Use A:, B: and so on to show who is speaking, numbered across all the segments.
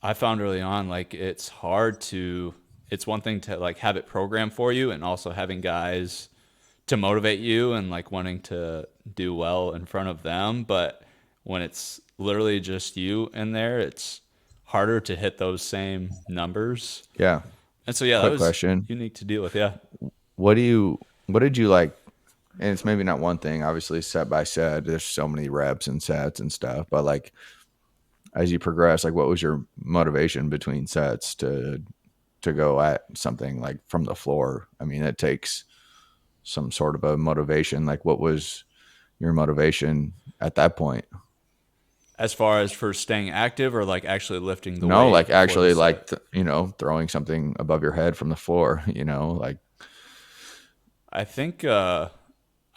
A: I found early on, like it's one thing to like have it programmed for you and also having guys to motivate you and like wanting to do well in front of them. But when it's literally just you in there, it's harder to hit those same numbers.
B: Yeah.
A: And so, yeah, that
B: Quick
A: was
B: question.
A: unique to deal with. Yeah.
B: What did you like? And it's maybe not one thing, obviously, set by set. There's so many reps and sets and stuff. But like, as you progress, like, what was your motivation between sets to go at something like from the floor? I mean, it takes some sort of a motivation. Like, what was your motivation at that point?
A: As far as for staying active or like actually lifting the
B: No,
A: weight
B: like
A: before the
B: actually,
A: set.
B: like throwing something above your head from the floor. Like
A: I think, I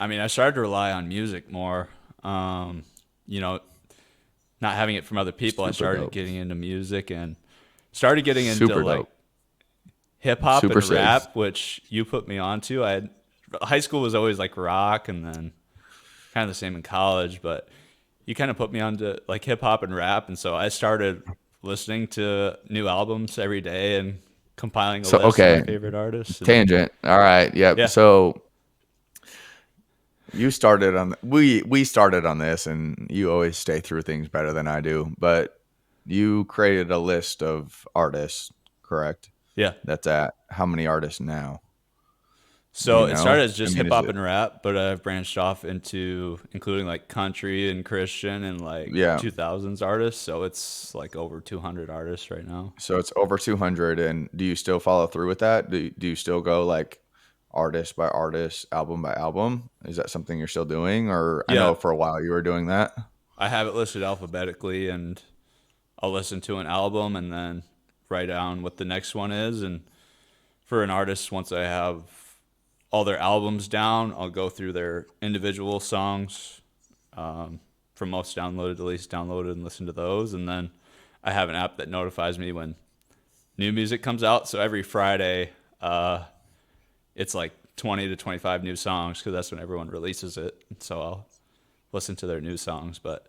A: mean, I started to rely on music more. Um, you know, not having it from other people, I
B: super
A: started
B: dope,
A: getting into music and started getting into
B: super
A: like
B: dope,
A: hip hop
B: super
A: and
B: sick.
A: rap, which you put me onto. I had high school was always like rock, and then kind of the same in college, but you kind of put me onto like hip hop and rap, and so I started listening to new albums every day and compiling a
B: So
A: list of my
B: okay,
A: favorite artists. And
B: tangent. All right, yep.
A: yeah,
B: So you started on we started on this, and you always stay through things better than I do. But you created a list of artists, correct?
A: yeah.
B: That's at how many artists now? Do
A: So
B: you
A: it
B: know?
A: started as
B: I
A: just
B: mean,
A: hip
B: is
A: hop
B: it?
A: and rap, but I've branched off into including like country and Christian and like
B: Yeah.
A: 2000s artists. So it's like over 200 artists right now.
B: So it's over 200. And do you still follow through with that? Do you still go like artist by artist, album by album? Is that something you're still doing? Or I
A: Yeah,
B: know for a while you were doing that.
A: I have it listed alphabetically, and I'll listen to an album and then write down what the next one is. And for an artist, once I have all their albums down, I'll go through their individual songs, from most downloaded to least downloaded, and listen to those. And then I have an app that notifies me when new music comes out. So every Friday, it's like 20 to 25 new songs because that's when everyone releases it. So I'll listen to their new songs. But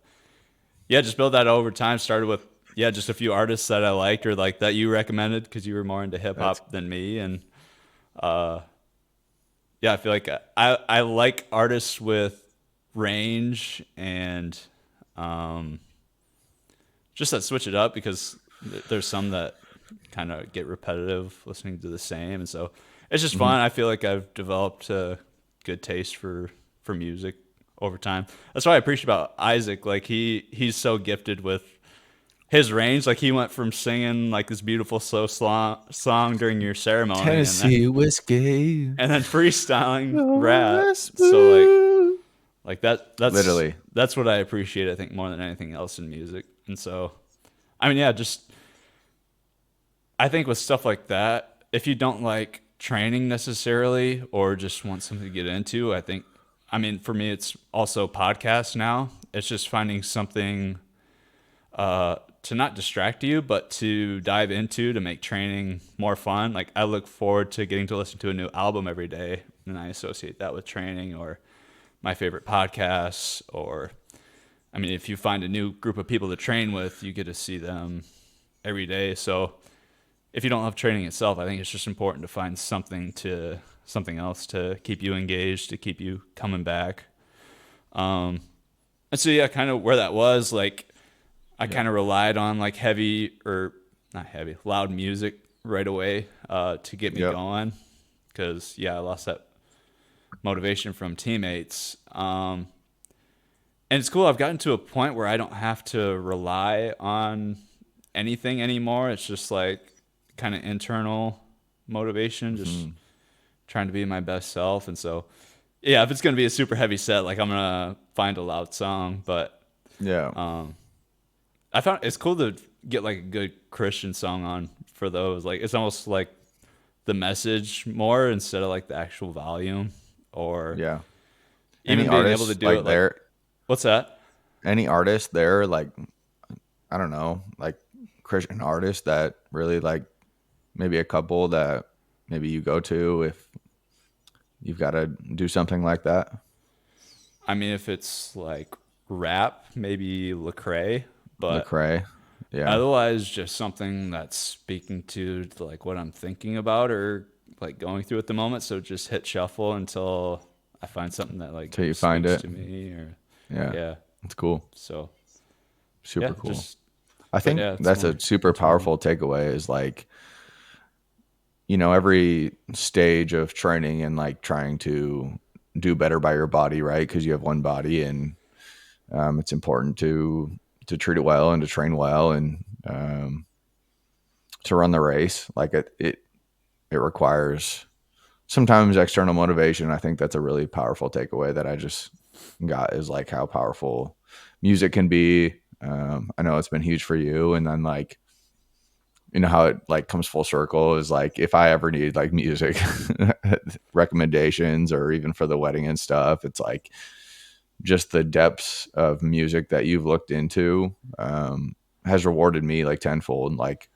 A: yeah, just build that over time. Started with, yeah, just a few artists that I liked or like that you recommended because you were more into hip
B: That's
A: hop than me. And yeah, I feel like I like artists with range and um, just that switch it up because there's some that kind of get repetitive listening to the same. And so it's just
B: mhm.
A: fun. I feel like I've developed a good taste for music over time. That's what I appreciate about Isaac. Like he's so gifted with his range. Like he went from singing like this beautiful slow song during your ceremony,
B: Tennessee whiskey.
A: and then freestyling rap.
B: Oh,
A: So
B: smooth.
A: like that
B: Literally.
A: that's what I appreciate. I think more than anything else in music. And so I mean, yeah, just I think with stuff like that, if you don't like training necessarily or just want something to get into, I think, I mean, for me, it's also podcasts now. It's just finding something to not distract you, but to dive into to make training more fun. Like, I look forward to getting to listen to a new album every day, and I associate that with training or my favorite podcasts. Or, I mean, if you find a new group of people to train with, you get to see them every day. So, if you don't love training itself, I think it's just important to find something else to keep you engaged, to keep you coming back. And so yeah, kind of where that was like, I
B: Yep.
A: kind of relied on like heavy or not heavy, loud music right away to get me
B: Yep.
A: going because yeah, I lost that motivation from teammates. And it's cool. I've gotten to a point where I don't have to rely on anything anymore. It's just like kind of internal motivation, just
B: Mhm.
A: trying to be my best self. And so, yeah, if it's gonna be a super heavy set, like I'm gonna find a loud song. But
B: Yeah.
A: I found it's cool to get like a good Christian song on for those. Like it's almost like the message more instead of like the actual volume, or
B: Yeah. Any
A: even being able to
B: artists
A: do
B: like
A: it. Like
B: there?
A: what's that?
B: Any artists there? Like I don't know, like Christian artists that really like maybe a couple that maybe you go to if you've got to do something like that.
A: I mean, if it's like rap, maybe Lecrae, but
B: Lecrae. Yeah.
A: Otherwise, just something that's speaking to like what I'm thinking about or like going through at the moment. So just hit shuffle until I find something that like
B: Till you find
A: speaks
B: it.
A: to me or
B: Yeah.
A: yeah.
B: That's cool.
A: So yeah,
B: Super cool.
A: just
B: I
A: but
B: think
A: yeah, it's
B: that's
A: more
B: a super
A: internal.
B: powerful takeaway is like, every stage of training and like trying to do better by your body, right? Because you have one body, and it's important to treat it well and to train well, and to run the race. Like it requires sometimes external motivation. I think that's a really powerful takeaway that I just got, is like how powerful music can be. I know it's been huge for you, and then like, how it like comes full circle is like, if I ever need like music recommendations or even for the wedding and stuff, it's like just the depths of music that you've looked into has rewarded me like tenfold. Like,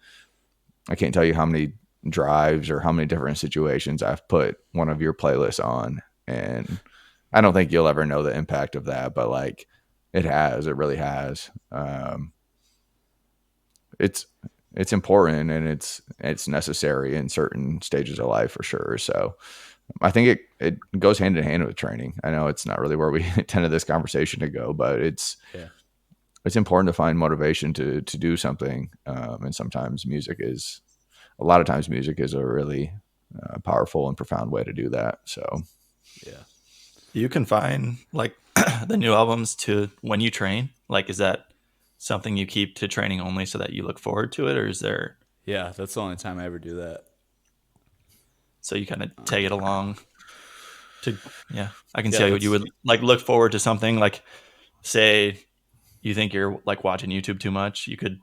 B: I can't tell you how many drives or how many different situations I've put one of your playlists on. And I don't think you'll ever know the impact of that, but like it really has. It's, it's important, and it's necessary in certain stages of life for sure. So I think it goes hand in hand with training. I know it's not really where we intended this conversation to go, but
A: Yeah.
B: it's important to find motivation to do something. And sometimes a lot of times music is a really powerful and profound way to do that. So
A: Yeah.
C: Do you confine like the new albums to when you train? Like, is that something you keep to training only so that you look forward to it, or is there
A: Yeah, that's the only time I ever do that.
C: so you kind of tag it along to? Yeah, I can
A: Yeah,
C: see how you
A: that's
C: would like look forward to something. Like, say you think you're like watching YouTube too much, you could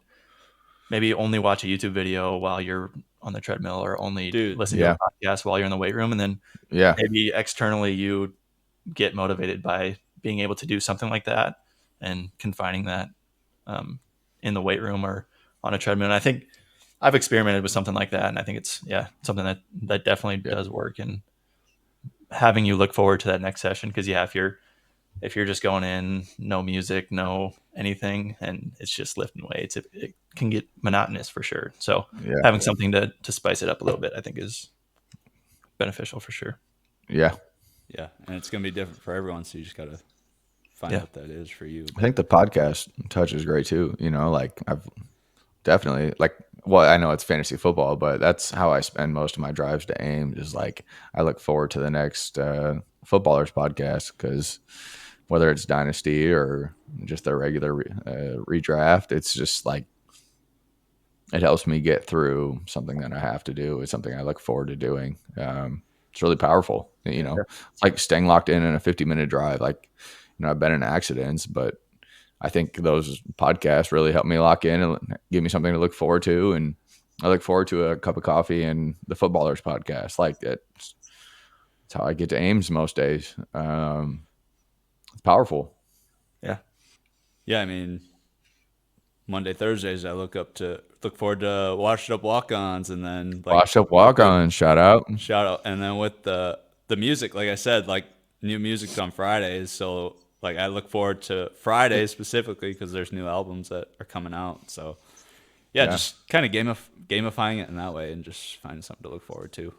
C: maybe only watch a YouTube video while you're on the treadmill, or only
A: dude.
C: listen to a
B: yeah,
C: podcast while you're in the weight room, and then
B: yeah,
C: maybe externally you get motivated by being able to do something like that and confining that um, in the weight room or on a treadmill. And I think I've experimented with something like that, and I think it's something that definitely
B: yeah,
C: does work. And having you look forward to that next session, because if you're just going in, no music, no anything, and it's just lifting weights, it can get monotonous for sure. So
B: yeah,
C: having something to spice it up a little bit, I think is beneficial for sure.
B: yeah.
A: Yeah, and it's gonna be different for everyone, so you just gotta find
C: Yeah.
A: what that is for you.
B: I think the podcast touch is great too. Like I've definitely like, well, I know it's fantasy football, but that's how I spend most of my drives to Ames. Is like, I look forward to the next footballers podcast, because whether it's dynasty or just their regular redraft, it's just like it helps me get through something that I have to do. It's something I look forward to doing. It's really powerful.
A: Yeah.
B: It's like staying locked in a 50-minute drive. Like, I've been in accidents, but I think those podcasts really help me lock in and give me something to look forward to. And I look forward to a cup of coffee and the footballers podcast. Like that's how I get to Ames most days. It's powerful.
C: Yeah.
A: Yeah, I mean, Monday, Thursdays, I look forward to washed up walk-ons, and then like
B: Washed up
A: with
B: walk
A: the
B: on, shout out.
A: shout out, and then with the music, like I said, like new music's on Fridays, so like I look forward to Fridays specifically because there's new albums that are coming out. So yeah,
B: Yeah.
A: just kind of gamifying it in that way, and just finding something to look forward to.